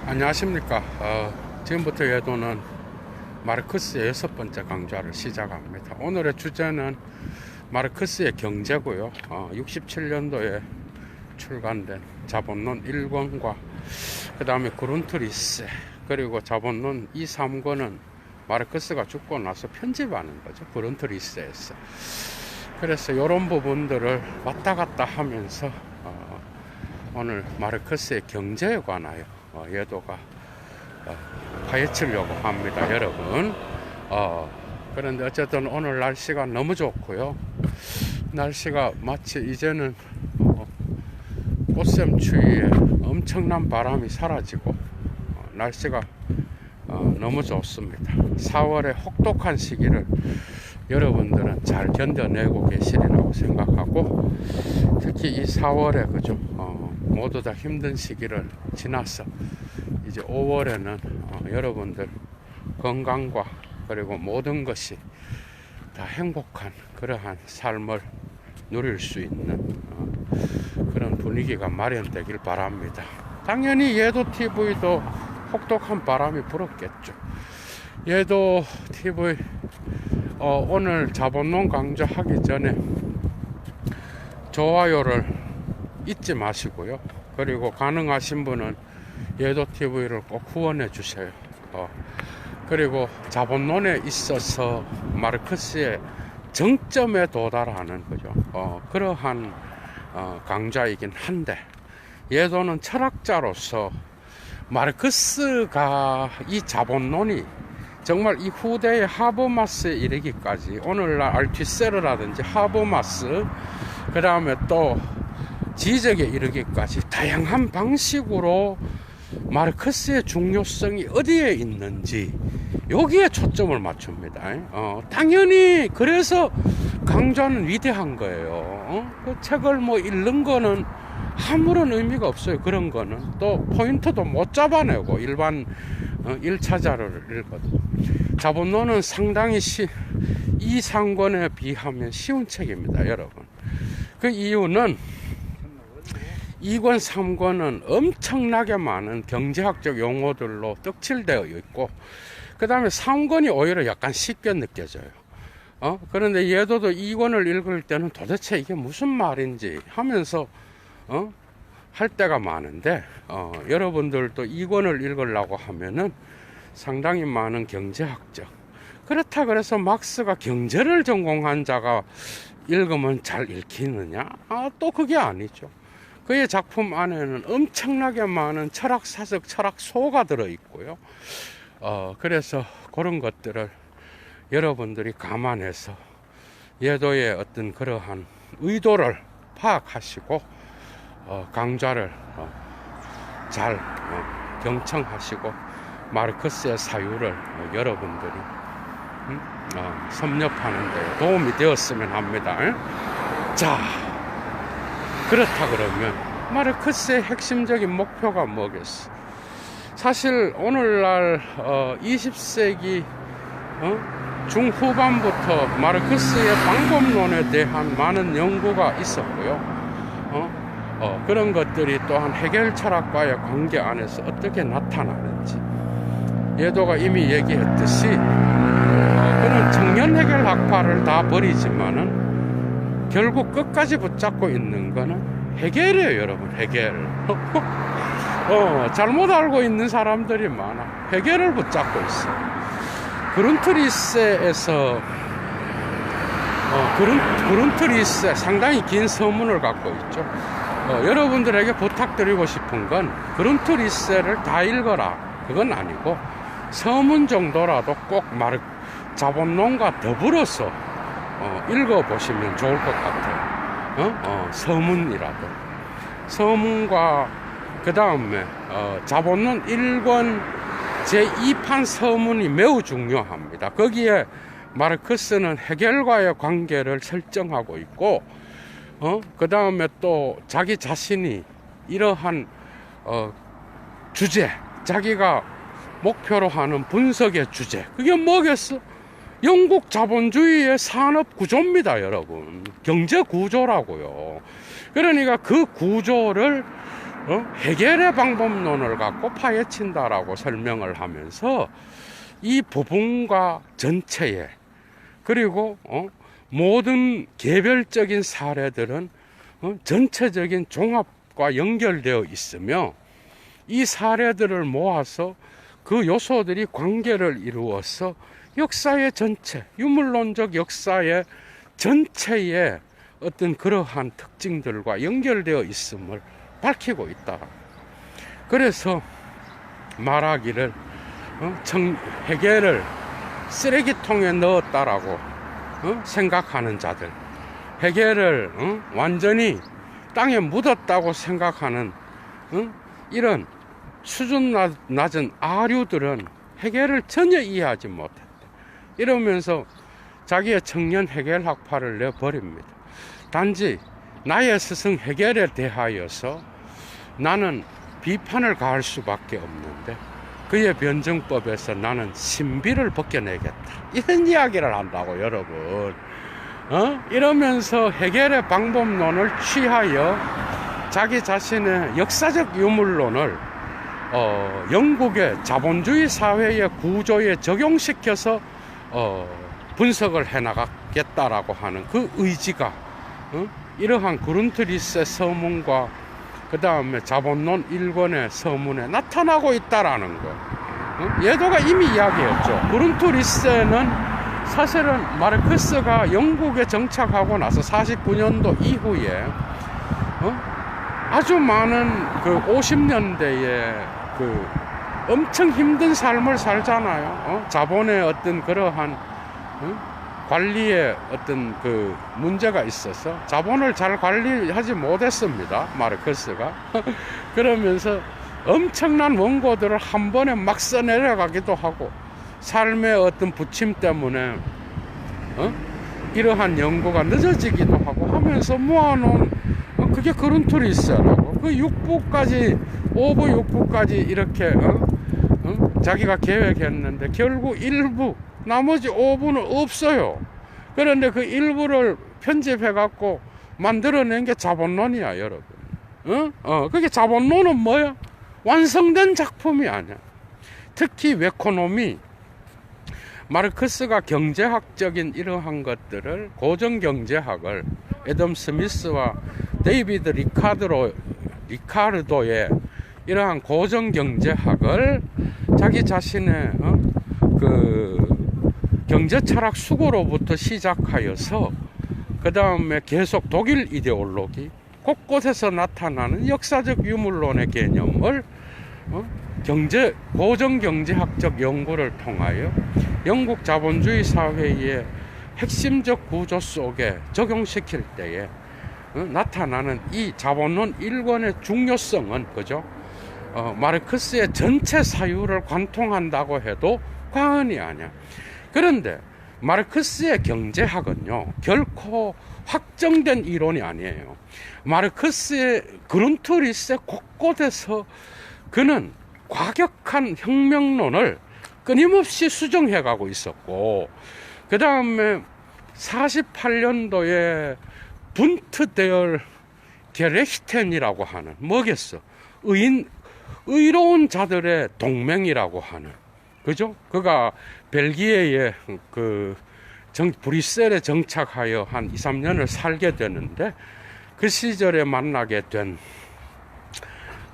안녕하십니까. 지금부터 예도는 마르크스의 6번째 강좌를 시작합니다. 오늘의 주제는 마르크스의 경제고요. 67년도에 출간된 자본론 1권과 그 다음에 그룬트리세 그리고 자본론 2, 3권은 마르크스가 죽고 나서 편집하는 거죠. 그룬트리세에서. 그래서 이런 부분들을 왔다 갔다 하면서 오늘 마르크스의 경제에 관하여 예도가 파헤치려고 합니다, 여러분. 그런데 어쨌든 오늘 날씨가 너무 좋고요. 날씨가 마치 이제는 꽃샘추위에 엄청난 바람이 사라지고 날씨가 너무 좋습니다. 4월의 혹독한 시기를 여러분들은 잘 견뎌내고 계시리라고 생각하고, 특히 이 4월에 그죠, 모두 다 힘든 시기를 지나서 이제 5월에는 여러분들 건강과 그리고 모든 것이 다 행복한 그러한 삶을 누릴 수 있는 그런 분위기가 마련되길 바랍니다. 당연히 예도 TV도 혹독한 바람이 불었겠죠. 예도 TV 오늘 자본론 강좌하기 전에 좋아요를 잊지 마시고요. 그리고 가능하신 분은 예도 TV를 꼭 후원해 주세요. 그리고 자본론에 있어서 마르크스의 정점에 도달하는 거죠. 그러한 강좌이긴 한데, 예도는 철학자로서 마르크스가 이 자본론이 정말 이 후대의 하버마스에 이르기까지, 오늘날 알투세르라든지 하버마스, 그 다음에 또 지적에 이르기까지 다양한 방식으로 마르크스의 중요성이 어디에 있는지 여기에 초점을 맞춥니다. 당연히 그래서 강좌는 위대한 거예요. 그 책을 뭐 읽는 거는 아무런 의미가 없어요. 그런 거는 또 포인트도 못 잡아내고 일반 1차자를 읽어도. 자본론은 상당히 이 상권에 비하면 쉬운 책입니다, 여러분. 그 이유는 2권, 3권은 엄청나게 많은 경제학적 용어들로 떡칠되어 있고, 그 다음에 3권이 오히려 약간 쉽게 느껴져요. 그런데 예도도 2권을 읽을 때는 도대체 이게 무슨 말인지 하면서 할 때가 많은데, 여러분들도 2권을 읽으려고 하면은 상당히 많은 경제학적, 그렇다 그래서 막스가 경제를 전공한 자가 읽으면 잘 읽히느냐? 또 그게 아니죠. 그의 작품 안에는 엄청나게 많은 철학사적, 철학소가 들어있고요. 그래서 그런 것들을 여러분들이 감안해서 예도의 어떤 그러한 의도를 파악하시고 강좌를 잘 경청하시고 마르크스의 사유를 여러분들이 섭렵하는 데 도움이 되었으면 합니다. 자, 그렇다 그러면 마르크스의 핵심적인 목표가 뭐겠어? 사실 오늘날 20세기 중후반부터 마르크스의 방법론에 대한 많은 연구가 있었고요. 그런 것들이 또한 해겔 철학과의 관계 안에서 어떻게 나타나는지 예도가 이미 얘기했듯이 그는 청년 해겔 학파를 다 버리지만은 결국 끝까지 붙잡고 있는 거는 해겔이에요, 여러분. 해겔. 잘못 알고 있는 사람들이 많아. 해겔을 붙잡고 있어. 그룬트리세에서 그룬트리세 상당히 긴 서문을 갖고 있죠. 여러분들에게 부탁드리고 싶은 건 그룬트리세를 다 읽어라, 그건 아니고 서문 정도라도 꼭 자본론과 더불어서 읽어보시면 좋을 것 같아요. 서문이라도. 서문과 그 다음에 자본론 1권 제2판 서문이 매우 중요합니다. 거기에 마르크스는 해겔과의 관계를 설정하고 있고, 그 다음에 또 자기 자신이 이러한 주제, 자기가 목표로 하는 분석의 주제, 그게 뭐겠어? 영국 자본주의의 산업 구조입니다, 여러분. 경제 구조라고요. 그러니까 그 구조를 해결의 방법론을 갖고 파헤친다라고 설명을 하면서 이 부분과 전체에, 그리고 모든 개별적인 사례들은 전체적인 종합과 연결되어 있으며, 이 사례들을 모아서 그 요소들이 관계를 이루어서 역사의 전체, 유물론적 역사의 전체의 어떤 그러한 특징들과 연결되어 있음을 밝히고 있다. 그래서 말하기를 해겔을 쓰레기통에 넣었다라고 생각하는 자들, 해겔을 완전히 땅에 묻었다고 생각하는 이런 수준 낮은 아류들은 해겔을 전혀 이해하지 못했다. 이러면서 자기의 청년 해겔 학파를 내버립니다. 단지 나의 스승 해겔에 대하여서 나는 비판을 가할 수밖에 없는데 그의 변증법에서 나는 신비를 벗겨내겠다, 이런 이야기를 한다고, 여러분. 이러면서 해겔의 방법론을 취하여 자기 자신의 역사적 유물론을 영국의 자본주의 사회의 구조에 적용시켜서 분석을 해나가겠다라고 하는 그 의지가 이러한 그룬트리스의 서문과 그 다음에 자본론 1권의 서문에 나타나고 있다라는 거. 예도가 이미 이야기했죠. 그룬트리스는 사실은 마르크스가 영국에 정착하고 나서 49년도 이후에 아주 많은 그 50년대에 그 엄청 힘든 삶을 살잖아요. 자본의 어떤 그러한 관리에 어떤 그 문제가 있어서 자본을 잘 관리하지 못했습니다, 마르크스가. 그러면서 엄청난 원고들을 한 번에 막 써내려가기도 하고, 삶의 어떤 부침 때문에 이러한 연구가 늦어지기도 하고 하면서 모아놓은 그게 그룬트리스라고. 그 6부까지, 5부 6부까지 이렇게 자기가 계획했는데 결국 일부, 나머지 5부는 없어요. 그런데 그 일부를 편집해갖고 만들어낸 게 자본론이야, 여러분. 그게 자본론은 뭐야? 완성된 작품이 아니야. 특히 웨코노미, 마르크스가 경제학적인 이러한 것들을, 고정경제학을 애덤 스미스와 데이비드 리카르도의 이러한 고정경제학을 자기 자신의 그 경제철학 수고로부터 시작하여서 그 다음에 계속 독일 이데올로기, 곳곳에서 나타나는 역사적 유물론의 개념을 고정경제학적 연구를 통하여 영국 자본주의 사회의 핵심적 구조 속에 적용시킬 때에 나타나는 이 자본론 1권의 중요성은, 그죠? 마르크스의 전체 사유를 관통한다고 해도 과언이 아니야. 그런데 마르크스의 경제학은요, 결코 확정된 이론이 아니에요. 마르크스의 그룬트리스의 곳곳에서 그는 과격한 혁명론을 끊임없이 수정해가고 있었고, 그 다음에 48년도에 분트데얼 게레히텐이라고 하는, 뭐겠어? 의로운 자들의 동맹이라고 하는, 그죠? 그가 벨기에의 브뤼셀에 정착하여 한 2, 3년을 살게 되는데, 그 시절에 만나게 된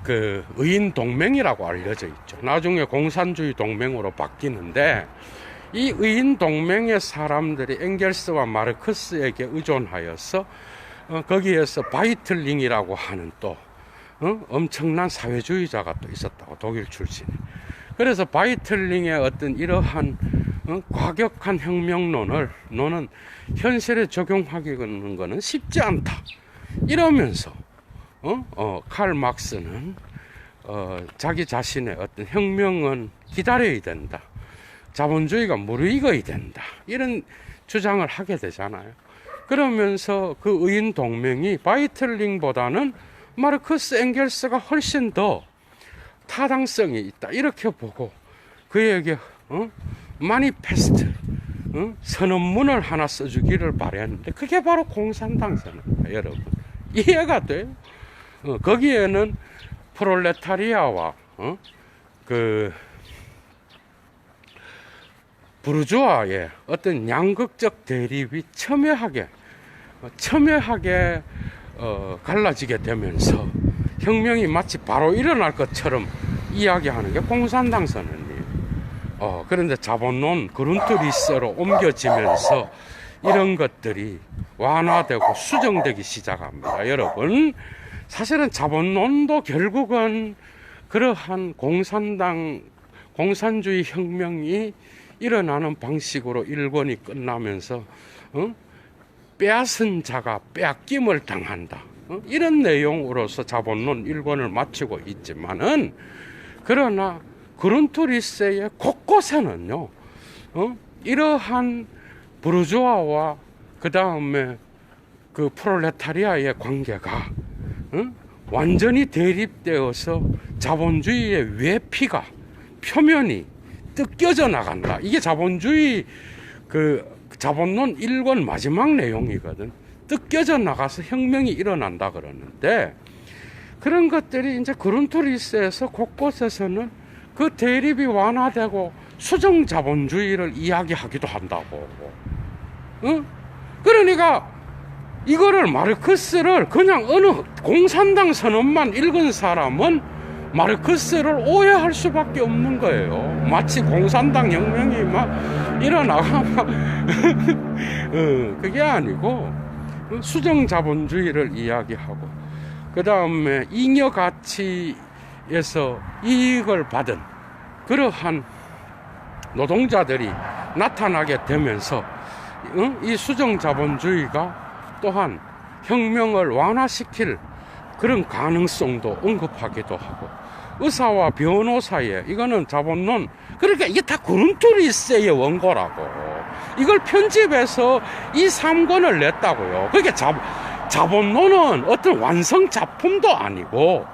그 의인 동맹이라고 알려져 있죠. 나중에 공산주의 동맹으로 바뀌는데, 이 의인 동맹의 사람들이 엥겔스와 마르크스에게 의존하여서 거기에서 바이틀링이라고 하는 또 엄청난 사회주의자가 또 있었다고, 독일 출신이. 그래서 바이틀링의 어떤 이러한 과격한 혁명론을 너는 현실에 적용하기는 거는 쉽지 않다, 이러면서 칼 막스는 자기 자신의 어떤 혁명은 기다려야 된다, 자본주의가 무르익어야 된다, 이런 주장을 하게 되잖아요. 그러면서 그 의인 동맹이 바이틀링보다는 마르크스 엥겔스가 훨씬 더 타당성이 있다, 이렇게 보고 그에게 마니페스트, 선언문을 하나 써주기를 바랬는데, 그게 바로 공산당 선언입니다, 여러분. 이해가 돼요? 거기에는 프롤레타리아와 그 부르주아의 어떤 양극적 대립이 첨예하게 갈라지게 되면서 혁명이 마치 바로 일어날 것처럼 이야기하는 게 공산당 선언이에요. 그런데 자본론 그룬트리스로 옮겨지면서 이런 것들이 완화되고 수정되기 시작합니다. 여러분, 사실은 자본론도 결국은 그러한 공산주의 혁명이 일어나는 방식으로 일권이 끝나면서 빼앗은 자가 빼앗김을 당한다, 이런 내용으로서 자본론 일권을 마치고 있지만은, 그러나 그룬트리스의 곳곳에는요 이러한 부르주아와 그 다음에 그 프롤레타리아의 관계가 완전히 대립되어서 자본주의의 외피가 표면이 뜯겨져 나간다. 이게 자본주의 그 자본론 1권 마지막 내용이거든. 뜯겨져 나가서 혁명이 일어난다 그러는데, 그런 것들이 이제 그룬트리스에서 곳곳에서는 그 대립이 완화되고 수정 자본주의를 이야기하기도 한다고. 그러니까 이거를 마르크스를 그냥 어느 공산당 선언만 읽은 사람은 마르크스를 오해할 수밖에 없는 거예요. 마치 공산당 혁명이 막 일어나가 막 그게 아니고 수정 자본주의를 이야기하고, 그 다음에 잉여 가치에서 이익을 받은 그러한 노동자들이 나타나게 되면서 이 수정 자본주의가 또한 혁명을 완화시킬 그런 가능성도 언급하기도 하고, 의사와 변호사의 이거는 자본론, 그러니까 이게 다 그룬트리스의 원고라고. 이걸 편집해서 이 3권을 냈다고요. 그게 자본론은 어떤 완성 작품도 아니고,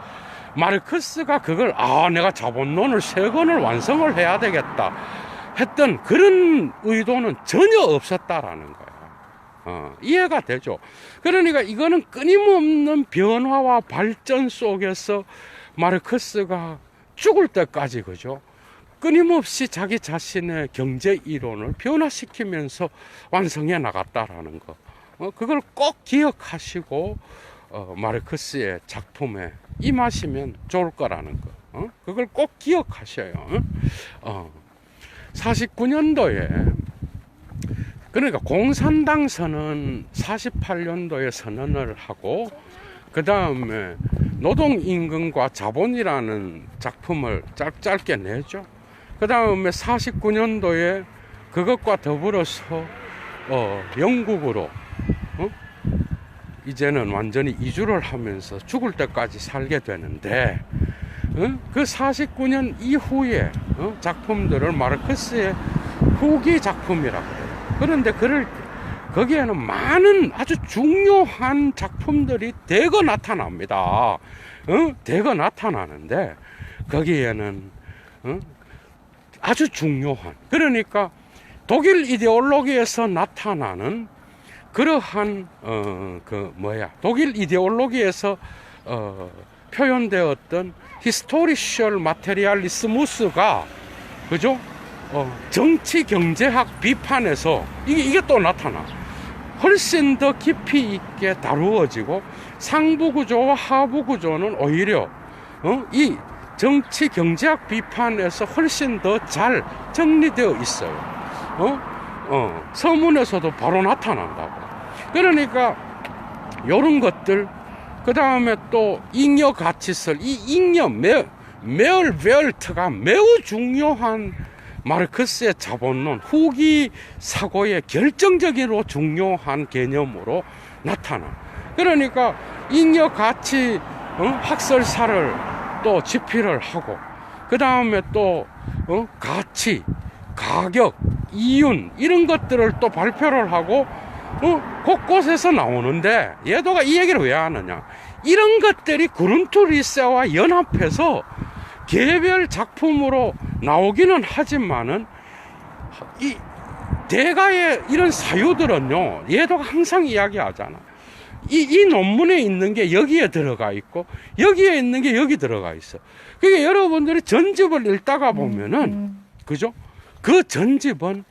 마르크스가 그걸 내가 자본론을 3권을 완성을 해야 되겠다 했던 그런 의도는 전혀 없었다라는 거예요. 이해가 되죠. 그러니까 이거는 끊임없는 변화와 발전 속에서 마르크스가 죽을 때까지, 그죠, 끊임없이 자기 자신의 경제 이론을 변화시키면서 완성해 나갔다라는 거, 그걸 꼭 기억하시고 마르크스의 작품에 임하시면 좋을 거라는 거, 그걸 꼭 기억하셔요. 49년도에 그러니까 공산당 선언 48년도에 선언을 하고, 그 다음에 노동임금과 자본이라는 작품을 짧게 내죠. 그 다음에 49년도에 그것과 더불어서 영국으로 이제는 완전히 이주를 하면서 죽을 때까지 살게 되는데, 그 49년 이후의 작품들을 마르크스의 후기 작품이라고 해요. 그런데 거기에는 많은 아주 중요한 작품들이 대거 나타납니다. 대거 나타나는데, 거기에는 아주 중요한, 그러니까 독일 이데올로기에서 나타나는 그러한 독일 이데올로기에서 표현되었던 히스토리셜 마테리알리스무스가, 그죠? 정치 경제학 비판에서 이게 또 나타나. 훨씬 더 깊이 있게 다루어지고, 상부 구조와 하부 구조는 오히려 이 정치 경제학 비판에서 훨씬 더 잘 정리되어 있어요. 서문에서도 바로 나타난다고. 그러니까 요런 것들, 그 다음에 또 잉여 가치설, 이 잉여 메얼베얼트가 매우 중요한 마르크스의 자본론 후기 사고의 결정적으로 중요한 개념으로 나타나. 그러니까 잉여 가치 학설사를 또 집필을 하고, 그 다음에 또 가치, 가격, 이윤 이런 것들을 또 발표를 하고 곳곳에서 나오는데, 얘도가 이 얘기를 왜 하느냐, 이런 것들이 그룬트리스와 연합해서 개별 작품으로 나오기는 하지만은, 이 대가의 이런 사유들은요, 얘도가 항상 이야기하잖아. 이 논문에 있는 게 여기에 들어가 있고 여기에 있는 게 여기 들어가 있어. 그러니까 여러분들이 전집을 읽다가 보면은 그죠? 그 전집은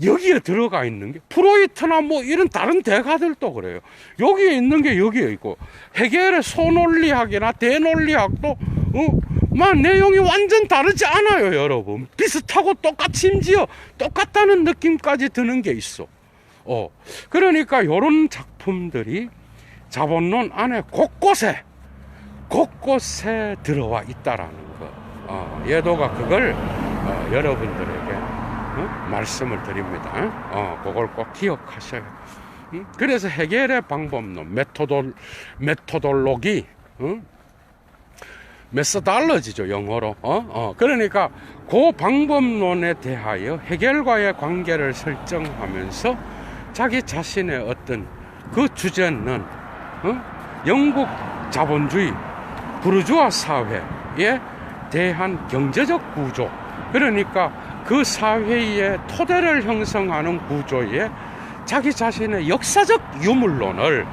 여기에 들어가 있는 게 프로이트나 뭐 이런 다른 대가들도 그래요. 여기에 있는 게 여기에 있고 헤겔의 소논리학이나 대논리학도 막 내용이 완전 다르지 않아요, 여러분. 비슷하고 똑같심지어 똑같다는 느낌까지 드는 게 있어. 그러니까 이런 작품들이 자본론 안에 곳곳에 들어와 있다라는 거. 예도가 그걸 여러분들에게 말씀을 드립니다. 그걸 꼭 기억하셔요. 그래서 헤겔의 방법론, 메토돌로기, 메소달러지죠, 영어로. 그러니까 그 방법론에 대하여 헤겔과의 관계를 설정하면서 자기 자신의 어떤 그 주제는 영국 자본주의 부르주아 사회에 대한 경제적 구조, 그러니까 그 사회의 토대를 형성하는 구조에 자기 자신의 역사적 유물론을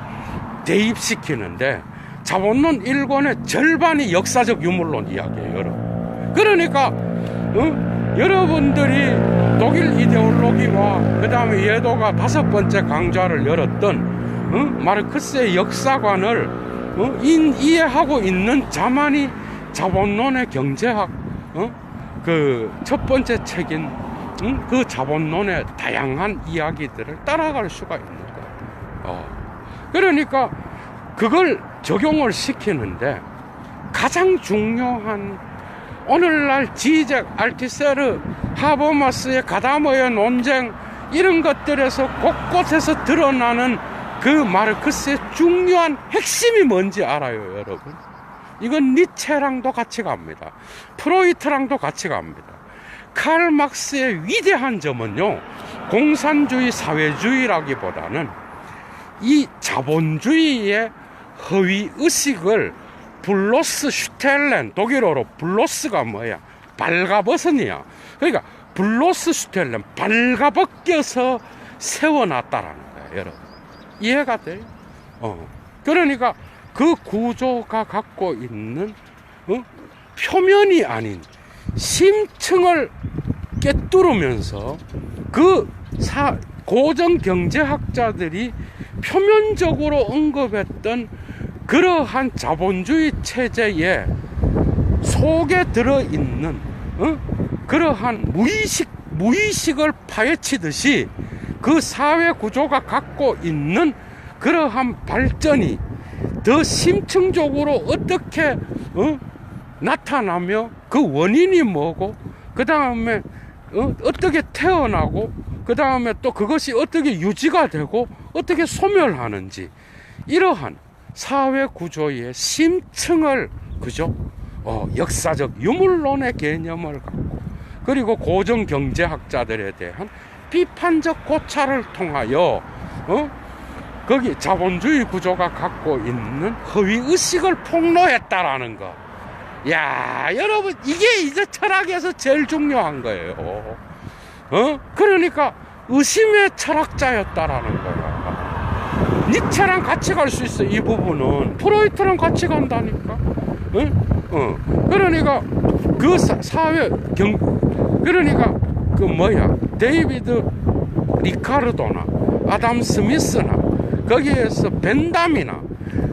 대입시키는데 자본론 1권의 절반이 역사적 유물론 이야기예요, 여러분. 그러니까 여러분들이 독일 이데올로기와 그 다음에 예도가 5번째 강좌를 열었던 마르크스의 역사관을 이해하고 있는 자만이 자본론의 경제학 그 첫 번째 책인 그 자본론의 다양한 이야기들을 따라갈 수가 있는 거예요. 그러니까 그걸 적용을 시키는데 가장 중요한 오늘날 지적, 알티세르, 하버마스의 가다머의 논쟁 이런 것들에서 곳곳에서 드러나는 그 마르크스의 중요한 핵심이 뭔지 알아요, 여러분? 이건 니체랑도 같이 갑니다. 프로이트랑도 같이 갑니다. 칼 막스의 위대한 점은요, 공산주의 사회주의라기보다는 이 자본주의의 허위 의식을 블로스 슈텔렌, 독일어로 블로스가 뭐야? 발가벗은이야. 그러니까 블로스 슈텔렌, 발가벗겨서 세워놨다라는 거야, 여러분. 이해가 돼요? 그러니까 그 구조가 갖고 있는 표면이 아닌 심층을 꿰뚫으면서 그 고전 경제학자들이 표면적으로 언급했던 그러한 자본주의 체제의 속에 들어있는 그러한 무의식을 파헤치듯이 그 사회 구조가 갖고 있는 그러한 발전이 더 심층적으로 어떻게 나타나며 그 원인이 뭐고 그 다음에 어떻게 태어나고 그 다음에 또 그것이 어떻게 유지가 되고 어떻게 소멸하는지 이러한 사회 구조의 심층을 그죠? 역사적 유물론의 개념을 갖고 그리고 고전 경제학자들에 대한 비판적 고찰을 통하여 거기 자본주의 구조가 갖고 있는 허위 의식을 폭로했다라는 거. 야, 여러분 이게 이제 철학에서 제일 중요한 거예요. 그러니까 의심의 철학자였다라는 거야. 니체랑 같이 갈 수 있어. 이 부분은 프로이트랑 같이 간다니까. 그러니까 그 사회 그러니까 그 뭐야 데이비드 리카르도나 아담 스미스나 거기에서 벤담이나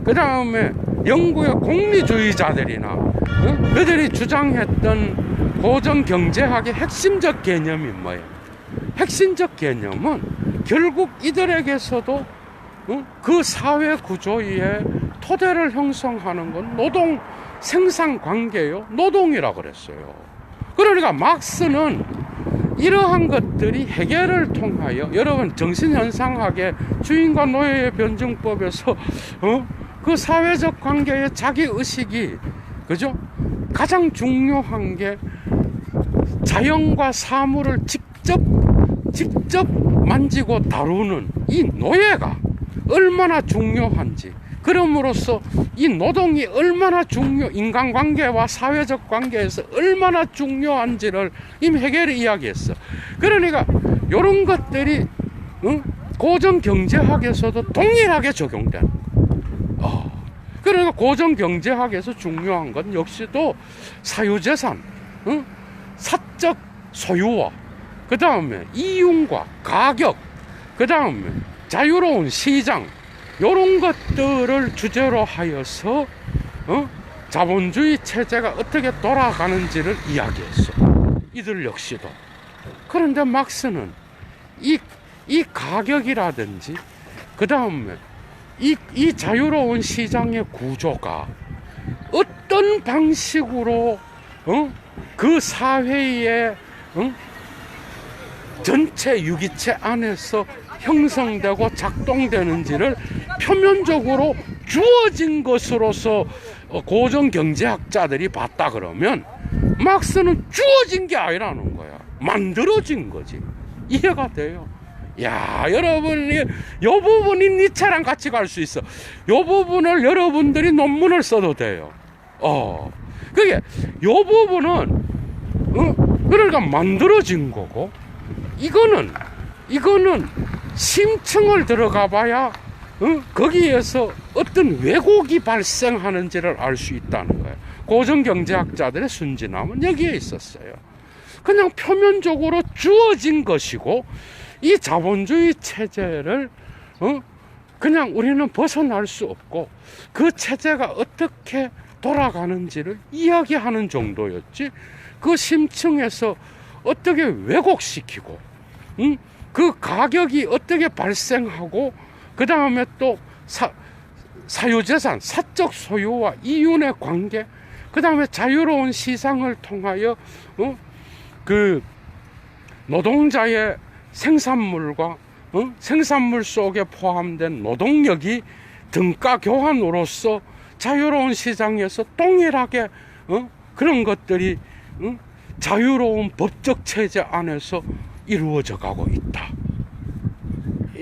그 다음에 영국의 공리주의자들이나 그들이 주장했던 고전 경제학의 핵심적 개념이 뭐예요? 핵심적 개념은 결국 이들에게서도 그 사회 구조의 토대를 형성하는 건 노동 생산 관계요, 노동이라고 그랬어요. 그러니까 막스는 이러한 것들이 헤겔을 통하여 여러분 정신현상학의 주인과 노예의 변증법에서 그 사회적 관계의 자기의식이 그죠? 가장 중요한 게 자연과 사물을 직접 만지고 다루는 이 노예가 얼마나 중요한지, 그럼으로써 이 노동이 얼마나 인간관계와 사회적 관계에서 얼마나 중요한지를 이미 헤겔이 이야기했어. 그러니까 이런 것들이 고정경제학에서도 동일하게 적용되는 거예요. 그러니까 고정경제학에서 중요한 건 역시도 사유재산, 사적 소유와 그 다음에 이윤과 가격, 그 다음에 자유로운 시장, 요런 것들을 주제로 하여서 자본주의 체제가 어떻게 돌아가는지를 이야기했어. 이들 역시도. 그런데 막스는 이 가격이라든지 그 다음에 이 자유로운 시장의 구조가 어떤 방식으로 그 사회의 전체 유기체 안에서 형성되고 작동되는지를 표면적으로 주어진 것으로서 고정경제학자들이 봤다 그러면 막스는 주어진 게 아니라는 거야. 만들어진 거지. 이해가 돼요? 야, 여러분이 요 부분이 니체랑 같이 갈 수 있어. 요 부분을 여러분들이 논문을 써도 돼요. 그게 요 부분은 그러니까 만들어진 거고, 이거는 심층을 들어가 봐야 거기에서 어떤 왜곡이 발생하는지를 알 수 있다는 거예요. 고정경제학자들의 순진함은 여기에 있었어요. 그냥 표면적으로 주어진 것이고, 이 자본주의 체제를 그냥 우리는 벗어날 수 없고 그 체제가 어떻게 돌아가는지를 이야기하는 정도였지, 그 심층에서 어떻게 왜곡시키고 그 가격이 어떻게 발생하고 그 다음에 또 사유재산, 사적 소유와 이윤의 관계, 그 다음에 자유로운 시장을 통하여 그 노동자의 생산물과 생산물 속에 포함된 노동력이 등가 교환으로서 자유로운 시장에서 동일하게 그런 것들이 자유로운 법적 체제 안에서 이루어져 가고 있다.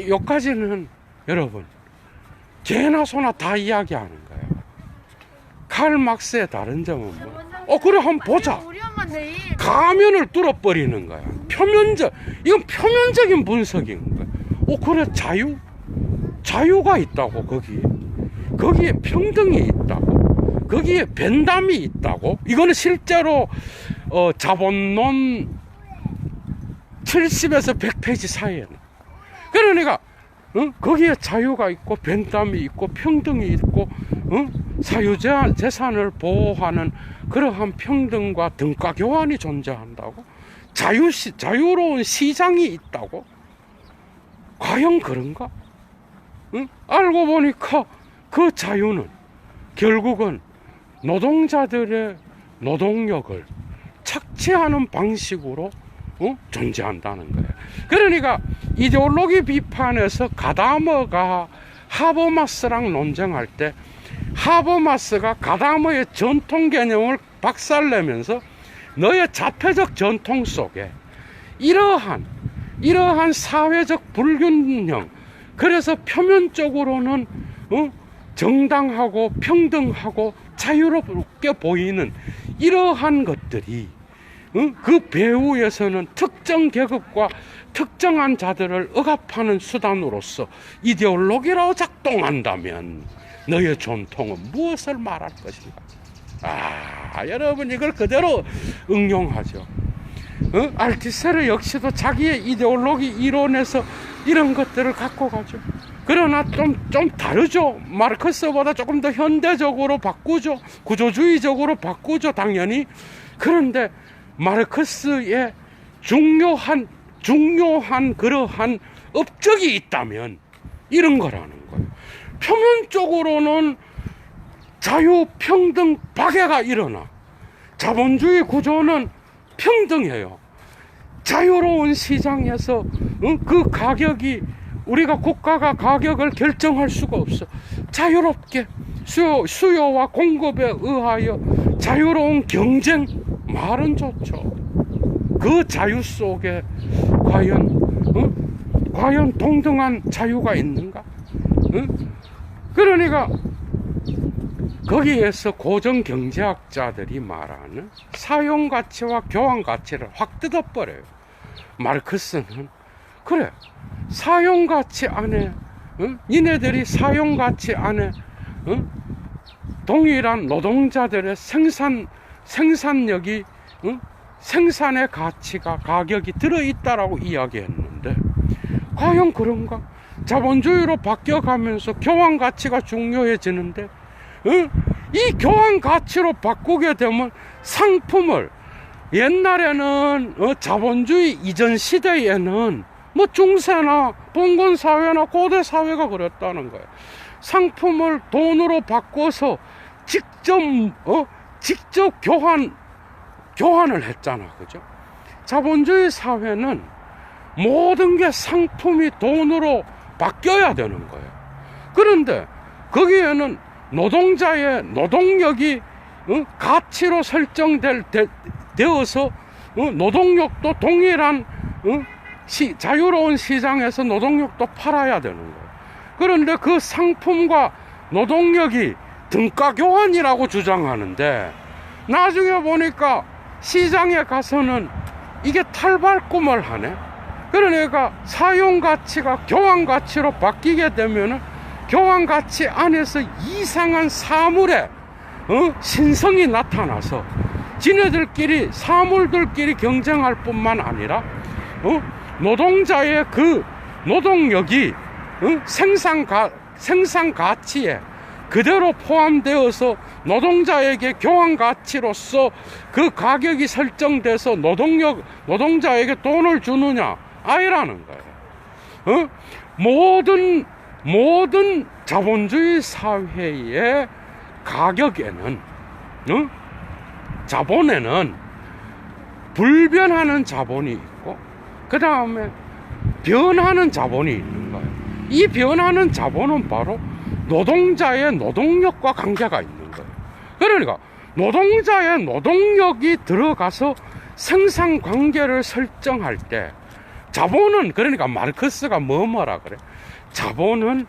여기까지는 여러분 개나 소나 다 이야기하는 거예요. 칼 막스의 다른 점은 뭐? 그래 한번 보자. 가면을 뚫어버리는 거야. 이건 표면적인 분석인 거야. 그래 자유가 있다고, 거기에 평등이 있다고, 거기에 변담이 있다고. 이거는 실제로 자본론 70에서 100페이지 사이에는. 그러니까 거기에 자유가 있고 변담이 있고 평등이 있고 사유재산을 보호하는 그러한 평등과 등가 교환이 존재한다고, 자유로운 시장이 있다고. 과연 그런가? 알고 보니까 그 자유는 결국은 노동자들의 노동력을 착취하는 방식으로 존재한다는 거예요. 그러니까 이데올로기 비판에서 가다머가 하버마스랑 논쟁할 때 하버마스가 가다머의 전통 개념을 박살내면서 너의 자폐적 전통 속에 이러한 사회적 불균형, 그래서 표면적으로는 정당하고 평등하고 자유롭게 보이는 이러한 것들이 그 배후에서는 특정 계급과 특정한 자들을 억압하는 수단으로서 이데올로기라고 작동한다면 너의 전통은 무엇을 말할 것인가? 여러분 이걸 그대로 응용하죠. 알티세르 역시도 자기의 이데올로기 이론에서 이런 것들을 갖고 가죠. 그러나 좀 다르죠. 마르크스보다 조금 더 현대적으로 바꾸죠. 구조주의적으로 바꾸죠, 당연히. 그런데 마르크스의 중요한 그러한 업적이 있다면 이런 거라는 거예요. 표면적으로는 자유, 평등, 박애가 일어나. 자본주의 구조는 평등해요. 자유로운 시장에서 그 가격이, 우리가 국가가 가격을 결정할 수가 없어. 자유롭게 수요와 공급에 의하여 자유로운 경쟁, 말은 좋죠. 그 자유 속에 과연 동등한 자유가 있는가? 그러니까 거기에서 고정경제학자들이 말하는 사용가치와 교환가치를 확 뜯어버려요. 마르크스는 그래, 사용가치 안에, 니네들이 사용가치 안에, 동일한 노동자들의 생산력이, 생산의 가치가, 가격이 들어있다라고 이야기했는데, 과연 그런가? 자본주의로 바뀌어가면서 교환 가치가 중요해지는데, 이 교환 가치로 바꾸게 되면 상품을, 옛날에는 자본주의 이전 시대에는 뭐 중세나 봉건 사회나 고대 사회가 그랬다는 거예요. 상품을 돈으로 바꿔서 직접 교환을 했잖아, 그죠? 자본주의 사회는 모든 게 상품이 돈으로 바뀌어야 되는 거예요. 그런데 거기에는 노동자의 노동력이 가치로 설정되어서 노동력도 동일한 자유로운 시장에서 노동력도 팔아야 되는 거예요. 그런데 그 상품과 노동력이 등가 교환이라고 주장하는데, 나중에 보니까 시장에 가서는 이게 탈바꿈을 하네. 그러니까 사용 가치가 교환 가치로 바뀌게 되면은 교환 가치 안에서 이상한 사물의 신성이 나타나서 지네들끼리, 사물들끼리 경쟁할 뿐만 아니라 노동자의 그 노동력이 생산 가치에 그대로 포함되어서 노동자에게 교환 가치로서 그 가격이 설정돼서 노동자에게 돈을 주느냐, 아니라는 거예요. 모든 자본주의 사회의 가격에는, 자본에는 불변하는 자본이 있고, 그 다음에 변하는 자본이 있는 거예요. 이 변하는 자본은 바로 노동자의 노동력과 관계가 있는 거예요. 그러니까 노동자의 노동력이 들어가서 생산 관계를 설정할 때, 자본은, 그러니까 마르크스가 뭐라 그래? 자본은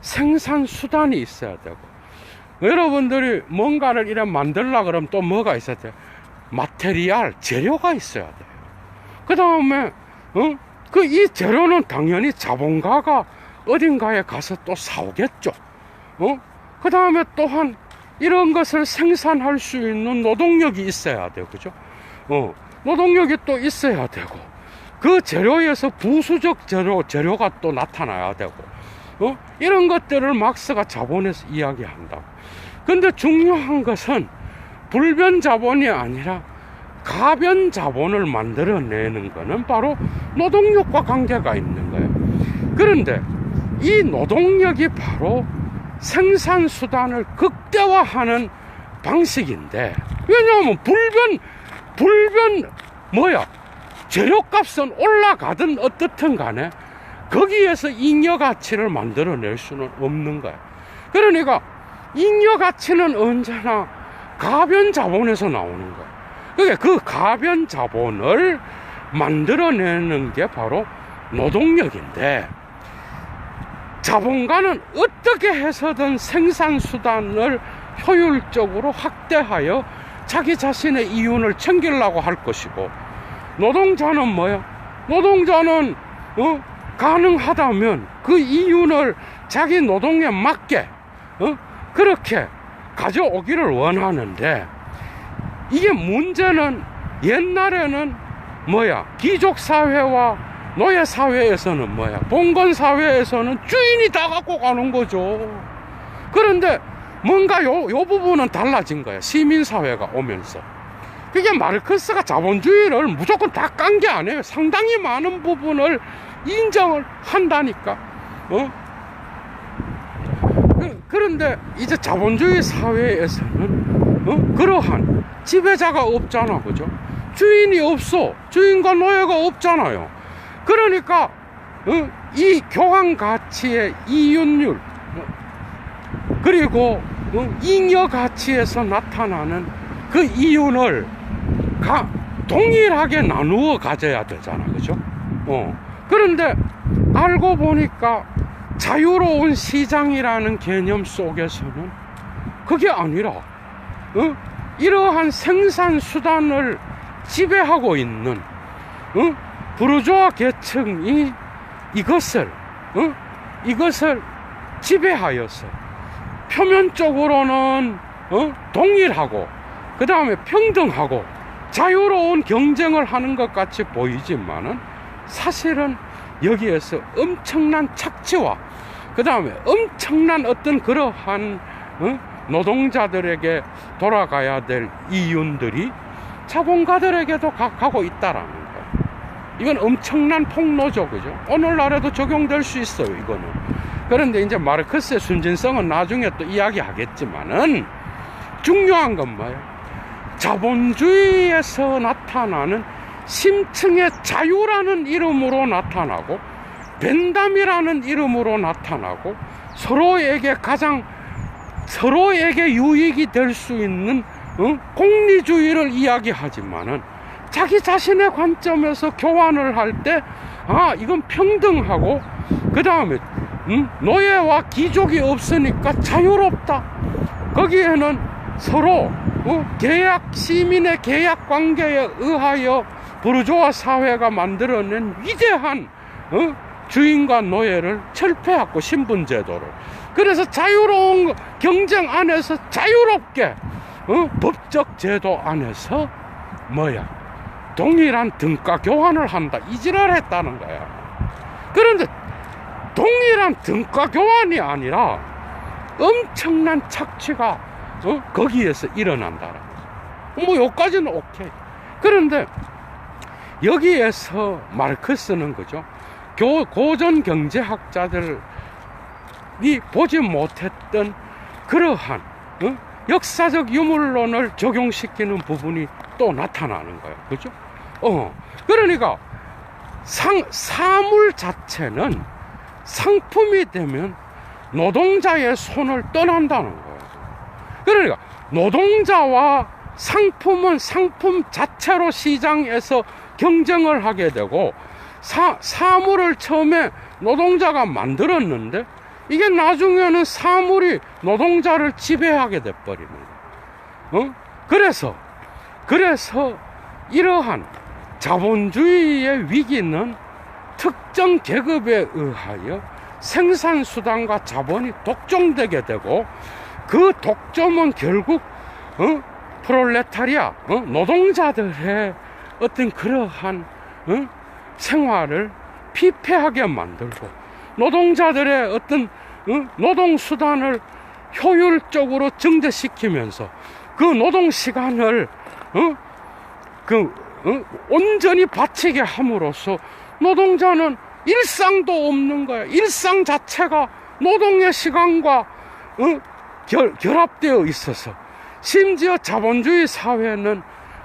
생산 수단이 있어야 되고, 여러분들이 뭔가를 이래 만들려고 그러면 또 뭐가 있어야 돼요? 마테리알, 재료가 있어야 돼요. 그 다음에 이 재료는 당연히 자본가가 어딘가에 가서 또 사오겠죠. 그 다음에 또한 이런 것을 생산할 수 있는 노동력이 있어야 돼요, 그죠? 노동력이 또 있어야 되고, 그 재료에서 부수적 재료가 또 나타나야 되고, 이런 것들을 막스가 자본에서 이야기한다. 근데 중요한 것은 불변 자본이 아니라 가변 자본을 만들어내는 것은 바로 노동력과 관계가 있는 거예요. 그런데 이 노동력이 바로 생산수단을 극대화하는 방식인데, 왜냐하면 재료값은 올라가든 어떻든 간에 거기에서 잉여가치를 만들어낼 수는 없는 거야. 그러니까 잉여가치는 언제나 가변 자본에서 나오는 거야. 그러니까 그 가변 자본을 만들어내는 게 바로 노동력인데, 자본가는 어떻게 해서든 생산수단을 효율적으로 확대하여 자기 자신의 이윤을 챙기려고 할 것이고, 노동자는 뭐야? 노동자는 가능하다면 그 이윤을 자기 노동에 맞게 그렇게 가져오기를 원하는데, 이게 문제는 옛날에는 뭐야? 귀족사회와 노예사회에서는 뭐야? 봉건사회에서는 주인이 다 갖고 가는 거죠. 그런데 뭔가 요 부분은 달라진 거야. 시민사회가 오면서. 그게 마르크스가 자본주의를 무조건 다 깐 게 아니에요. 상당히 많은 부분을 인정을 한다니까. 그런데 이제 자본주의 사회에서는 그러한 지배자가 없잖아, 그죠? 주인이 없어. 주인과 노예가 없잖아요. 그러니까 이 교환 가치의 이윤율, 그리고 잉여 가치에서 나타나는 그 이윤을 동일하게 나누어 가져야 되잖아, 그죠? 그런데 알고 보니까 자유로운 시장이라는 개념 속에서는 그게 아니라 이러한 생산 수단을 지배하고 있는 부르주아 계층이 이것을 지배하여서 표면적으로는 동일하고 그 다음에 평등하고 자유로운 경쟁을 하는 것 같이 보이지만은 사실은 여기에서 엄청난 착취와 그 다음에 엄청난 어떤 그러한 노동자들에게 돌아가야 될 이윤들이 자본가들에게도 가고 있다라는 거예요. 이건 엄청난 폭로죠, 그죠? 오늘날에도 적용될 수 있어요, 이거는. 그런데 이제 마르크스의 순진성은 나중에 또 이야기하겠지만은 중요한 건 뭐예요? 자본주의에서 나타나는 심층의 자유라는 이름으로 나타나고 벤담이라는 이름으로 나타나고 서로에게 유익이 될 수 있는 공리주의를 이야기하지만은 자기 자신의 관점에서 교환을 할 때 이건 평등하고 그 다음에 노예와 귀족이 없으니까 자유롭다. 거기에는 서로 시민의 계약 관계에 의하여 부르주아 사회가 만들어낸 위대한 주인과 노예를 철폐하고 신분제도를. 그래서 자유로운 경쟁 안에서 자유롭게 법적 제도 안에서 동일한 등가 교환을 한다. 이 지랄 했다는 거야. 그런데 동일한 등가 교환이 아니라 엄청난 착취가 거기에서 일어난다라는 거죠. 여기까지는 오케이. 그런데 여기에서 마르크스는 그죠? 고전 경제학자들이 보지 못했던 그러한 역사적 유물론을 적용시키는 부분이 또 나타나는 거예요. 그죠? 그러니까 사물 자체는 상품이 되면 노동자의 손을 떠난다는 거예요. 그러니까 노동자와 상품은 상품 자체로 시장에서 경쟁을 하게 되고 사물을 처음에 노동자가 만들었는데 이게 나중에는 사물이 노동자를 지배하게 돼버리는 거예요. 그래서 이러한 자본주의의 위기는 특정 계급에 의하여 생산수단과 자본이 독점되게 되고 그 독점은 결국 프롤레타리아 노동자들의 어떤 그러한 생활을 피폐하게 만들고 노동자들의 어떤 노동수단을 효율적으로 증대시키면서 그 노동시간을 온전히 바치게 함으로써 노동자는 일상도 없는 거야. 일상 자체가 노동의 시간과 결합되어 있어서 심지어 자본주의 사회는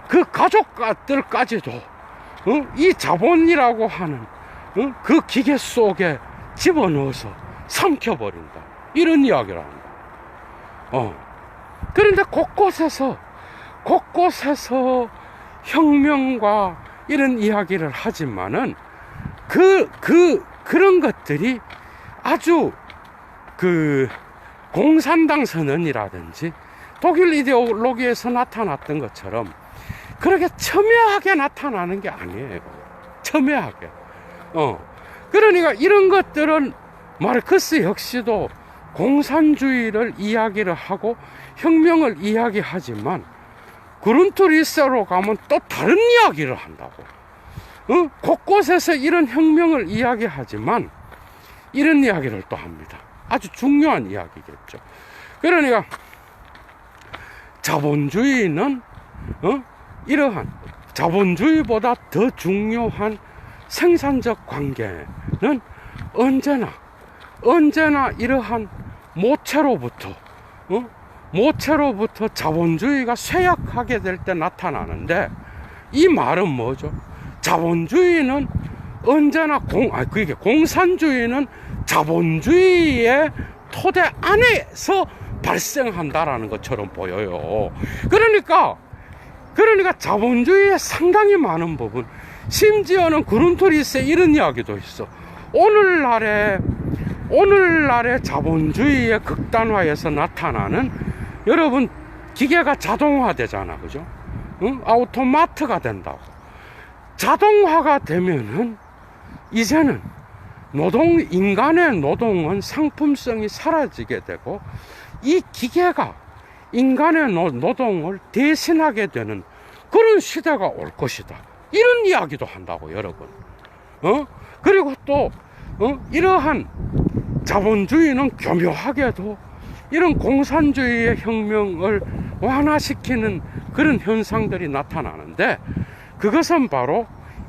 그 가족들까지도 이 자본이라고 하는 그 기계 속에 집어넣어서 삼켜버린다. 이런 이야기라는 거야. 그런데 곳곳에서 혁명과 이런 이야기를 하지만은 그런 것들이 아주 공산당 선언이라든지 독일 이데올로기에서 나타났던 것처럼 그렇게 첨예하게 나타나는 게 아니에요. 첨예하게. 그러니까 이런 것들은 마르크스 역시도 공산주의를 이야기를 하고 혁명을 이야기하지만 그룬트리스로 가면 또 다른 이야기를 한다고. 곳곳에서 이런 혁명을 이야기하지만 이런 이야기를 또 합니다. 아주 중요한 이야기겠죠. 그러니까 자본주의는 이러한 자본주의보다 더 중요한 생산적 관계는 언제나 이러한 모체로부터 자본주의가 쇠약하게 될 때 나타나는데, 이 말은 뭐죠? 자본주의는 언제나 공산주의는 자본주의의 토대 안에서 발생한다라는 것처럼 보여요. 그러니까 자본주의의 상당히 많은 부분, 심지어는 그룬트리스의 이런 이야기도 있어. 오늘날의 자본주의의 극단화에서 나타나는, 여러분 기계가 자동화되잖아, 그죠? 아우토마트가 된다고. 자동화가 되면은 이제는 인간의 노동은 상품성이 사라지게 되고 이 기계가 인간의 노동을 대신하게 되는 그런 시대가 올 것이다. 이런 이야기도 한다고, 여러분. 그리고 또 이러한 자본주의는 교묘하게도 이런 공산주의의 혁명을 완화시키는 그런 현상들이 나타나는데, 그것은 바로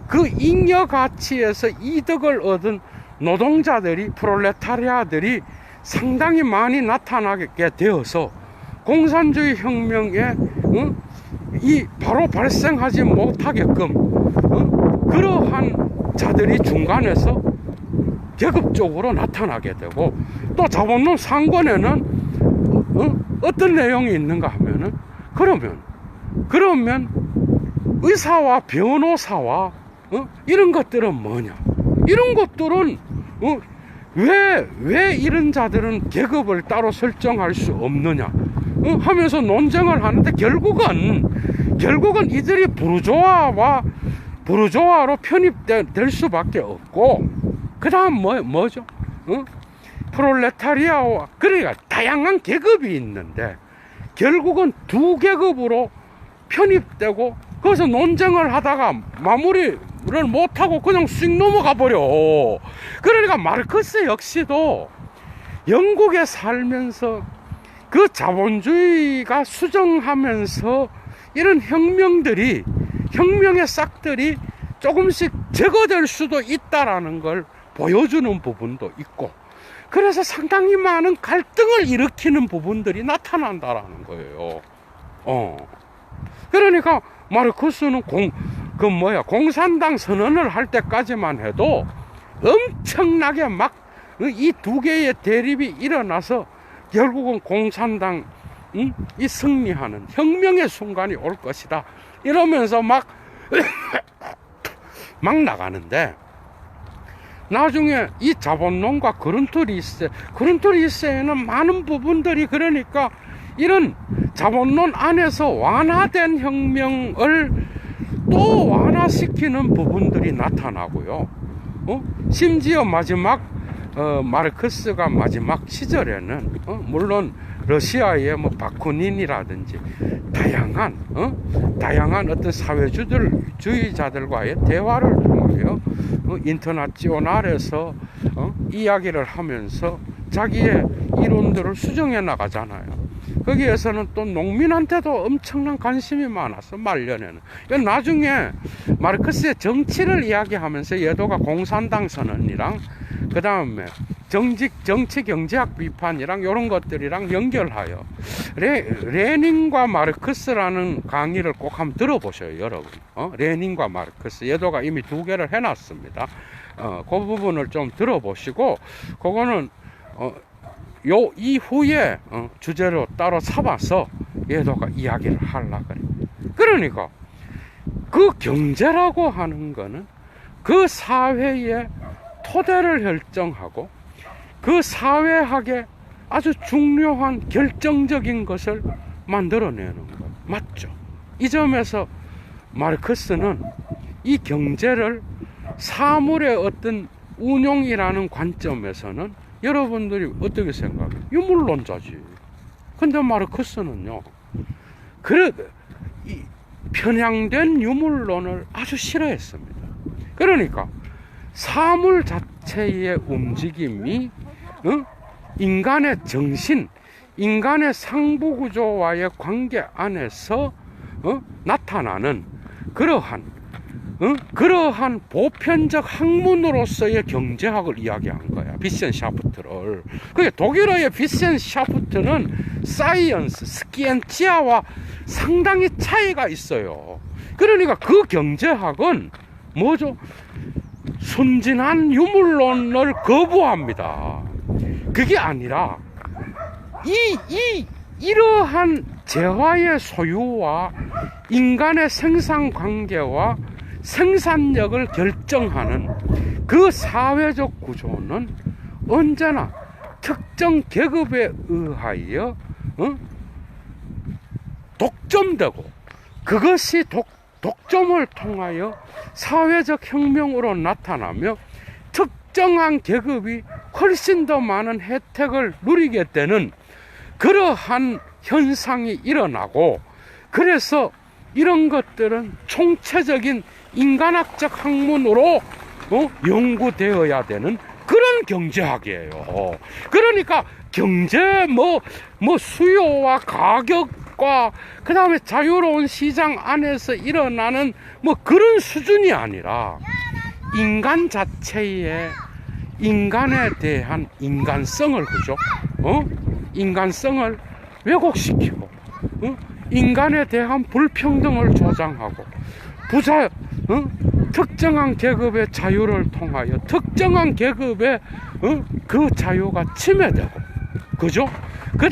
그 잉여 가치에서 이득을 얻은 노동자들이, 프롤레타리아들이 상당히 많이 나타나게 되어서 공산주의 혁명에 이 바로 발생하지 못하게끔 그러한 자들이 중간에서 계급적으로 나타나게 되고, 또 자본론 상권에는 어떤 내용이 있는가 하면은, 그러면 의사와 변호사와 이런 것들은 뭐냐, 이런 것들은 왜 이런 자들은 계급을 따로 설정할 수 없느냐 하면서 논쟁을 하는데, 결국은 이들이 부르조아로 편입될 수밖에 없고, 그 다음 뭐죠? 프롤레타리아와, 그러니까 다양한 계급이 있는데 결국은 두 계급으로 편입되고, 거기서 논쟁을 하다가 마무리를 못하고 그냥 쑥 넘어가 버려. 그러니까 마르크스 역시도 영국에 살면서 그 자본주의가 수정하면서 이런 혁명의 싹들이 조금씩 제거될 수도 있다라는 걸 보여주는 부분도 있고, 그래서 상당히 많은 갈등을 일으키는 부분들이 나타난다라는 거예요. 그러니까 마르크스는 공산당 선언을 할 때까지만 해도 엄청나게 막 이 두 개의 대립이 일어나서 결국은 공산당이 승리하는 혁명의 순간이 올 것이다, 이러면서 막 나가는데, 나중에 이 자본론과 그룬트리스에는 많은 부분들이, 그러니까 이런 자본론 안에서 완화된 혁명을 또 완화시키는 부분들이 나타나고요. 심지어 마르크스가 마지막 시절에는 물론 러시아의 바쿠닌이라든지 다양한 어떤 사회주의자들과의 대화를 통하여 인터내셔널에서 이야기를 하면서 자기의 이론들을 수정해 나가잖아요. 거기에서는 또 농민한테도 엄청난 관심이 많았어, 말년에는. 나중에 마르크스의 정치를 이야기하면서 얘도가 공산당 선언이랑 그 다음에 정치 경제학 비판이랑 이런 것들이랑 연결하여 레닌과 마르크스라는 강의를 꼭 한번 들어보셔요, 여러분. 레닌과 마르크스, 얘도가 이미 2개를 해놨습니다. 그 부분을 좀 들어보시고, 그거는 요 이후에 주제로 따로 삼아서 얘도가 이야기를 하려고 그래요. 그러니까 그 경제라고 하는 거는 그 사회의 토대를 결정하고 그 사회학의 아주 중요한 결정적인 것을 만들어내는 것, 맞죠? 이 점에서 마르크스는 이 경제를 사물의 어떤 운용이라는 관점에서는 여러분들이 어떻게 생각해요? 유물론자지. 근데 마르크스는요, 편향된 유물론을 아주 싫어했습니다. 그러니까 사물 자체의 움직임이 인간의 정신, 인간의 상부구조와의 관계 안에서 나타나는 그러한 보편적 학문으로서의 경제학을 이야기한 거야, 비센샤프트를. 그게 독일어의 비센샤프트는 사이언스, 스키엔치아와 상당히 차이가 있어요. 그러니까 그 경제학은 뭐죠? 순진한 유물론을 거부합니다. 그게 아니라 이러한 재화의 소유와 인간의 생산관계와 생산력을 결정하는 그 사회적 구조는 언제나 특정 계급에 의하여 독점되고, 그것이 독점을 통하여 사회적 혁명으로 나타나며 특정한 계급이 훨씬 더 많은 혜택을 누리게 되는 그러한 현상이 일어나고, 그래서 이런 것들은 총체적인 인간학적 학문으로 연구되어야 되는 그런 경제학이에요. 그러니까 경제 수요와 가격과 그 다음에 자유로운 시장 안에서 일어나는 그런 수준이 아니라 인간 자체의 인간에 대한 인간성을, 그죠? 인간성을 왜곡시키고, 인간에 대한 불평등을 조장하고, 특정한 계급의 자유를 통하여 특정한 계급의 그 자유가 침해되고, 그죠? 그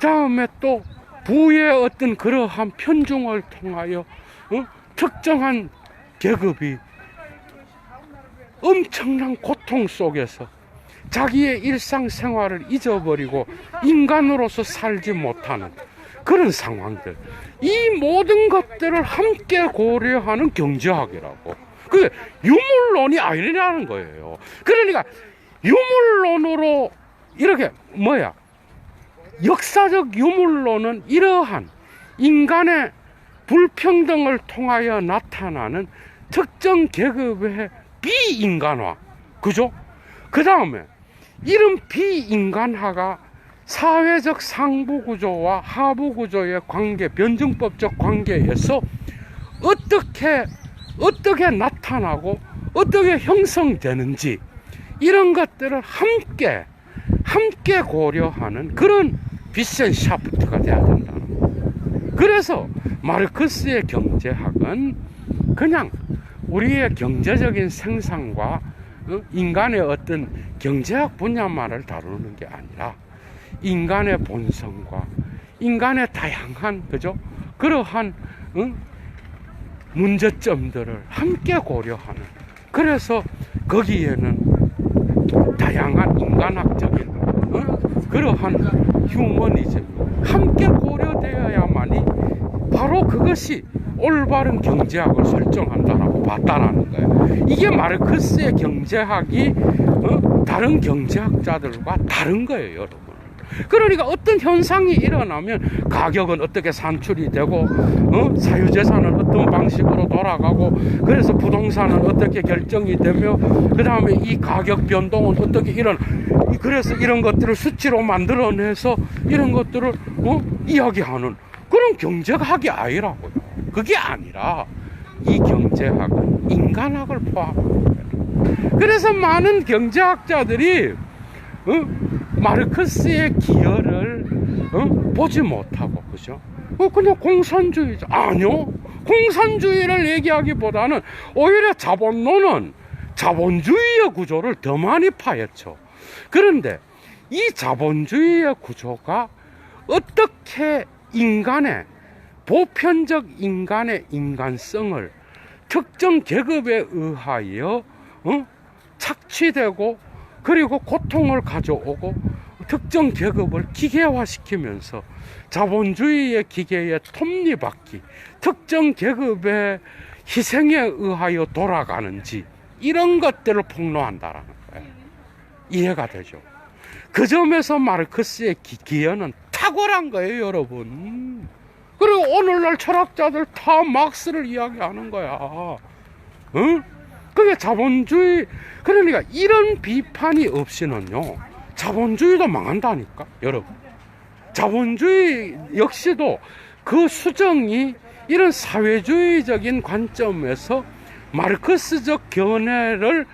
다음에 또 부의 어떤 그러한 편중을 통하여 특정한 계급이 엄청난 고통 속에서 자기의 일상생활을 잊어버리고 인간으로서 살지 못하는 그런 상황들, 이 모든 것들을 함께 고려하는 경제학이라고. 그게 유물론이 아니라는 거예요. 그러니까 유물론으로 이렇게 역사적 유물론은 이러한 인간의 불평등을 통하여 나타나는 특정 계급의 비인간화, 그죠? 그 다음에 이런 비인간화가 사회적 상부구조와 하부구조의 관계, 변증법적 관계에서 어떻게 나타나고 어떻게 형성되는지, 이런 것들을 함께 고려하는 그런 비센샤프트가 돼야 된다는 거예요. 그래서 마르크스의 경제학은 그냥 우리의 경제적인 생산과 인간의 어떤 경제학 분야만을 다루는 게 아니라 인간의 본성과 인간의 다양한, 그죠? 그러한 문제점들을 함께 고려하는, 그래서 거기에는 다양한 인간학적인 그러한 휴머니즘이 함께 고려되어야만이 바로 그것이 올바른 경제학을 설정한다라고 봤다라는 거예요. 이게 마르크스의 경제학이 다른 경제학자들과 다른 거예요, 여러분. 그러니까 어떤 현상이 일어나면 가격은 어떻게 산출이 되고, 사유재산은 어떤 방식으로 돌아가고, 그래서 부동산은 어떻게 결정이 되며, 그 다음에 이 가격 변동은 어떻게 그래서 이런 것들을 수치로 만들어내서 이런 것들을 이야기하는 그런 경제학이 아니라고요. 그게 아니라 이 경제학은 인간학을 포함합니다. 그래서 많은 경제학자들이 마르크스의 기여를 보지 못하고, 그죠? 그냥 공산주의자. 아니요, 공산주의를 얘기하기보다는 오히려 자본론은 자본주의의 구조를 더 많이 파헤쳐. 그런데 이 자본주의의 구조가 어떻게 보편적 인간의 인간성을 특정 계급에 의하여 착취되고, 그리고 고통을 가져오고 특정 계급을 기계화시키면서 자본주의의 기계에 톱니바퀴, 특정 계급의 희생에 의하여 돌아가는지, 이런 것들을 폭로한다라는 거예요. 이해가 되죠? 그 점에서 마르크스의 기여는 탁월한 거예요, 여러분. 그리고 오늘날 철학자들 다 막스를 이야기하는 거야. 그게 자본주의. 그러니까 이런 비판이 없이는요, 자본주의도 망한다니까, 여러분. 자본주의 역시도 그 수정이 이런 사회주의적인 관점에서 마르크스적 견해를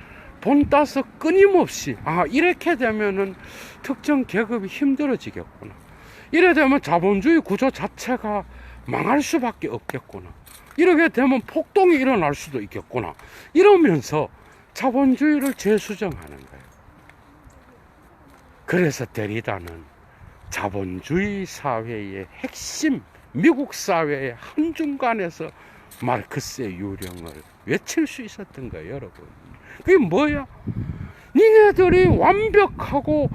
본따서 끊임없이, 이렇게 되면은 특정 계급이 힘들어지겠구나, 이래 되면 자본주의 구조 자체가 망할 수밖에 없겠구나, 이렇게 되면 폭동이 일어날 수도 있겠구나, 이러면서 자본주의를 재수정하는 거예요. 그래서 데리다는 자본주의 사회의 핵심, 미국 사회의 한중간에서 마르크스의 유령을 외칠 수 있었던 거예요, 여러분. 그게 뭐야? 니네들이 완벽하고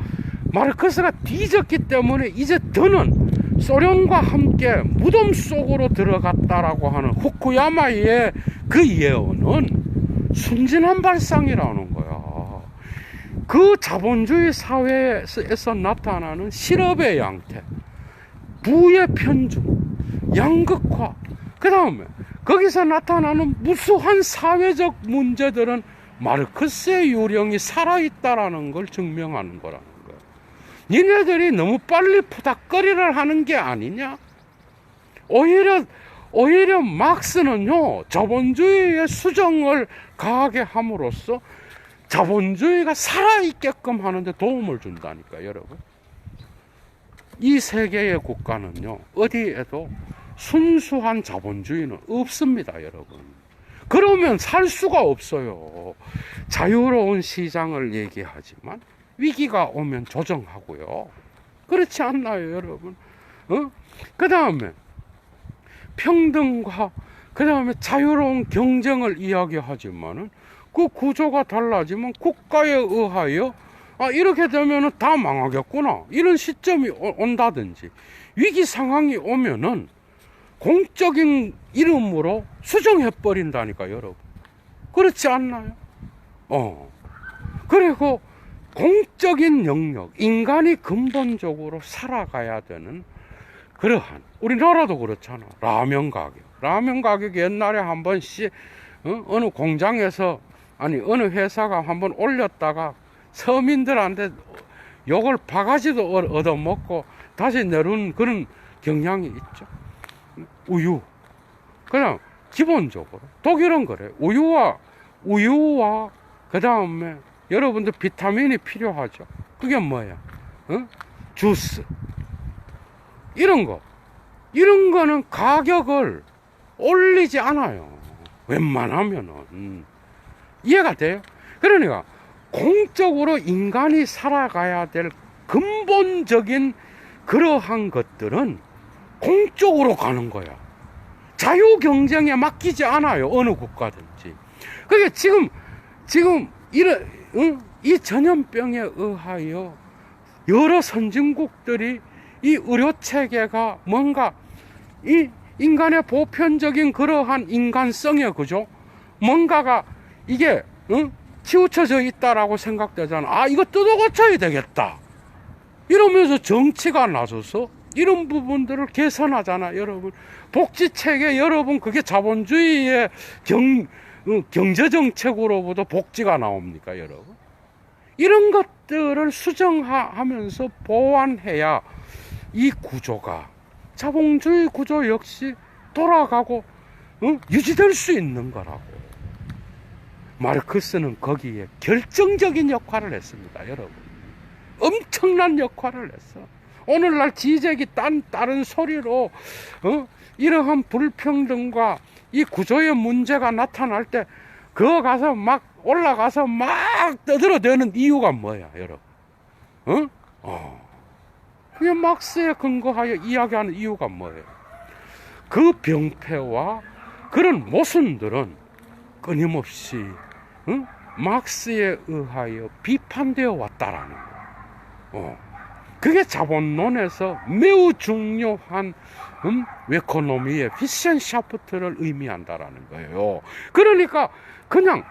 마르크스가 뒤졌기 때문에 이제 더는 소련과 함께 무덤 속으로 들어갔다라고 하는 후쿠야마의 그 예언은 순진한 발상이라는 거야. 그 자본주의 사회에서 나타나는 실업의 양태, 부의 편중, 양극화, 그 다음에 거기서 나타나는 무수한 사회적 문제들은 마르크스의 요령이 살아있다라는 걸 증명하는 거라는 거야. 니네들이 너무 빨리 푸닥거리를 하는 게 아니냐? 오히려 막스는요, 자본주의의 수정을 가하게 함으로써 자본주의가 살아있게끔 하는데 도움을 준다니까, 여러분. 이 세계의 국가는요, 어디에도 순수한 자본주의는 없습니다, 여러분. 그러면 살 수가 없어요. 자유로운 시장을 얘기하지만 위기가 오면 조정하고요. 그렇지 않나요, 여러분? 그 다음에 평등과 그 다음에 자유로운 경쟁을 이야기하지만은 그 구조가 달라지면 국가에 의하여 이렇게 되면은 다 망하겠구나, 이런 시점이 온다든지, 위기 상황이 오면은 공적인 이름으로 수정해 버린다니까, 여러분. 그렇지 않나요? 그리고 공적인 영역, 인간이 근본적으로 살아가야 되는 그러한, 우리나라도 그렇잖아. 라면 가격 옛날에 한 번씩 어느 공장에서, 아니 어느 회사가 한번 올렸다가 서민들한테 욕을 바가지도 얻어먹고 다시 내려오는 그런 경향이 있죠. 우유, 그냥 기본적으로 독일은 그래. 우유와 그 다음에 여러분들 비타민이 필요하죠. 그게 뭐야? 주스, 이런 거는 가격을 올리지 않아요, 웬만하면은. 이해가 돼요? 그러니까 공적으로 인간이 살아가야 될 근본적인 그러한 것들은 공적으로 가는 거야. 자유 경쟁에 맡기지 않아요, 어느 국가든지. 그게 지금 이 전염병에 의하여 여러 선진국들이 이 의료 체계가 뭔가 이 인간의 보편적인 그러한 인간성에, 그죠? 뭔가가 이게 치우쳐져 있다라고 생각되잖아. 이거 뜯어 고쳐야 되겠다, 이러면서 정치가 나서서 이런 부분들을 개선하잖아, 여러분. 복지체계, 여러분, 그게 자본주의의 경제정책으로부터 복지가 나옵니까, 여러분? 이런 것들을 수정하면서 보완해야 이 구조가, 자본주의 구조 역시 돌아가고 유지될 수 있는 거라고. 마르크스는 거기에 결정적인 역할을 했습니다, 여러분. 엄청난 역할을 했어. 오늘날 지적이 다른 소리로 이러한 불평등과 이 구조의 문제가 나타날 때 그거 가서 막 올라가서 막 떠들어대는 이유가 뭐야, 여러분? 그게 막스에 근거하여 이야기하는 이유가 뭐예요? 그 병폐와 그런 모순들은 끊임없이 막스에 의하여 비판되어 왔다라는 거예요. 그게 자본론에서 매우 중요한 에코노미의 비센샤프트를 의미한다라는 거예요. 그러니까 그냥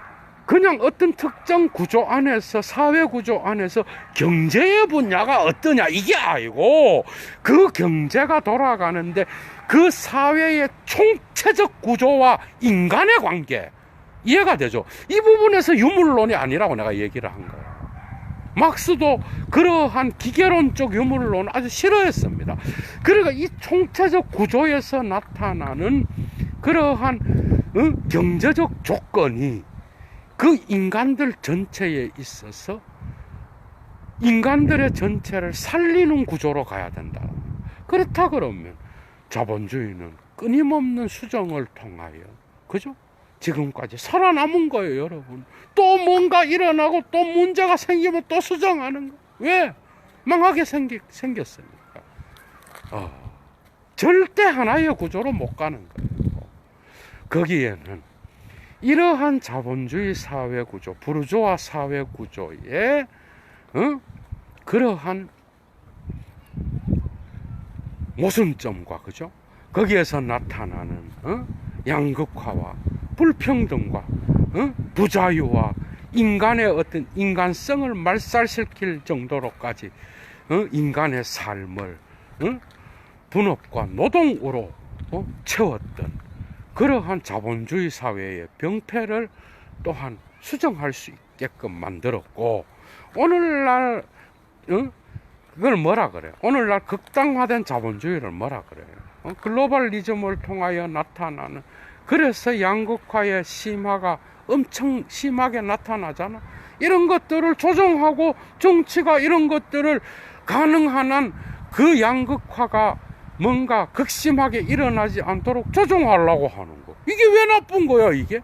어떤 특정 구조 안에서, 사회 구조 안에서 경제의 분야가 어떠냐, 이게 아니고 그 경제가 돌아가는데 그 사회의 총체적 구조와 인간의 관계, 이해가 되죠? 이 부분에서 유물론이 아니라고 내가 얘기를 한 거예요. 막스도 그러한 기계론적 유물론을 아주 싫어했습니다. 그러니까 이 총체적 구조에서 나타나는 그러한 경제적 조건이 그 인간들 전체에 있어서 인간들의 전체를 살리는 구조로 가야 된다. 그렇다 그러면 자본주의는 끊임없는 수정을 통하여, 그죠? 지금까지 살아남은 거예요, 여러분. 또 뭔가 일어나고 또 문제가 생기면 또 수정하는 거. 왜? 망하게 생겼으니까. 절대 하나의 구조로 못 가는 거예요. 거기에는 이러한 자본주의 사회 구조, 부르주아 사회 구조의 그러한 모순점과, 그죠? 거기에서 나타나는 양극화와 불평등과 부자유와 인간의 어떤 인간성을 말살시킬 정도로까지 인간의 삶을 분업과 노동으로 채웠던 그러한 자본주의 사회의 병폐를 또한 수정할 수 있게끔 만들었고, 오늘날 그걸 뭐라 그래요? 오늘날 극단화된 자본주의를 뭐라 그래요? 글로벌리즘을 통하여 나타나는, 그래서 양극화의 심화가 엄청 심하게 나타나잖아. 이런 것들을 조정하고 정치가 이런 것들을 가능한 한 그 양극화가 뭔가 극심하게 일어나지 않도록 조정하려고 하는 거. 이게 왜 나쁜 거야, 이게?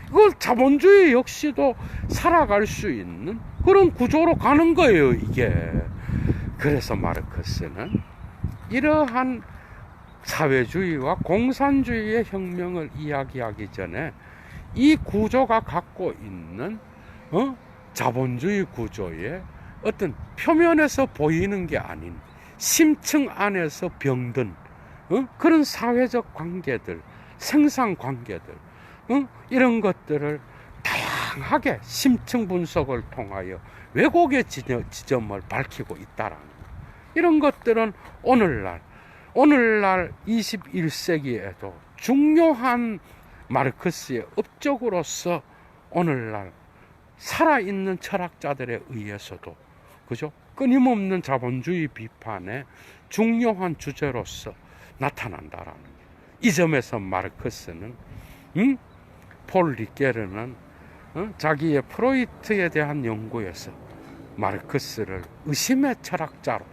이걸 자본주의 역시도 살아갈 수 있는 그런 구조로 가는 거예요, 이게. 그래서 마르크스는 이러한 사회주의와 공산주의의 혁명을 이야기하기 전에 이 구조가 갖고 있는 자본주의 구조의 어떤 표면에서 보이는 게 아닌 심층 안에서 병든 그런 사회적 관계들, 생산 관계들, 이런 것들을 다양하게 심층 분석을 통하여 왜곡의 지점을 밝히고 있다라는 거. 이런 것들은 오늘날 21세기에도 중요한 마르크스의 업적으로서 오늘날 살아있는 철학자들에 의해서도, 그죠? 끊임없는 자본주의 비판의 중요한 주제로서 나타난다라는 거예요. 이 점에서 마르크스는 폴 리게르는 자기의 프로이트에 대한 연구에서 마르크스를 의심의 철학자로,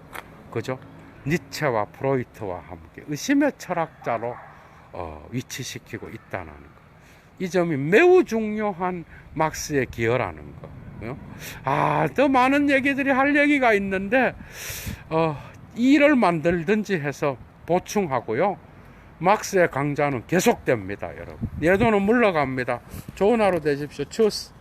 그죠? 니체와 프로이트와 함께 의심의 철학자로 위치시키고 있다는 거. 이 점이 매우 중요한 막스의 기여라는 거. 더 많은 얘기들이 할 얘기가 있는데 이 일을 만들든지 해서 보충하고요. 막스의 강좌는 계속됩니다, 여러분. 예도는 물러갑니다. 좋은 하루 되십시오. 추스.